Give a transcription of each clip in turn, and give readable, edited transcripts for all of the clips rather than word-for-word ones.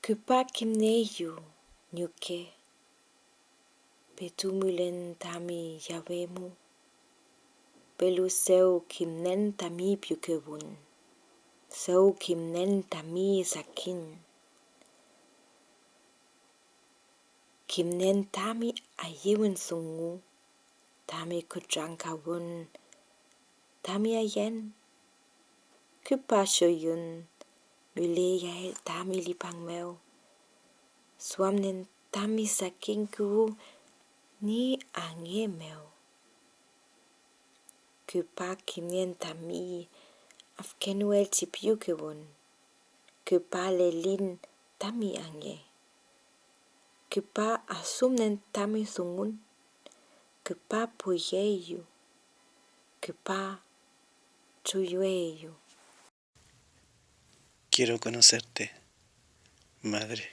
Kupa kimneyu nyuke petumulen tami yawemu pelu seu kimnen tami pyukewun seu kimnen tami sakin kimnen tami ayewen sungu tami kujangkawun tami ayen kupa shoyun mule yael tami lipangmeu suamnen tami sakinku ni angemeu kupa kimnen tami afkenuel tipiukewun kupa lelin tami ange kupa asumnen tami sungun kupa puyeyu kupa tuyueyu. Quiero conocerte, madre.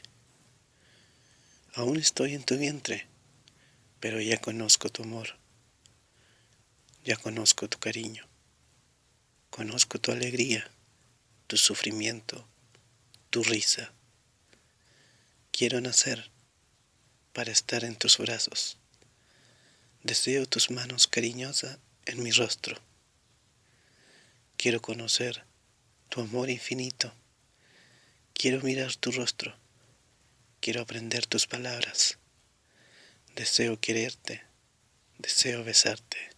Aún estoy en tu vientre, pero ya conozco tu amor, ya conozco tu cariño, conozco tu alegría, tu sufrimiento, tu risa. Quiero nacer para estar en tus brazos. Deseo tus manos cariñosas en mi rostro. Quiero conocer tu amor infinito. Quiero mirar tu rostro. Quiero aprender tus palabras. Deseo quererte. Deseo besarte.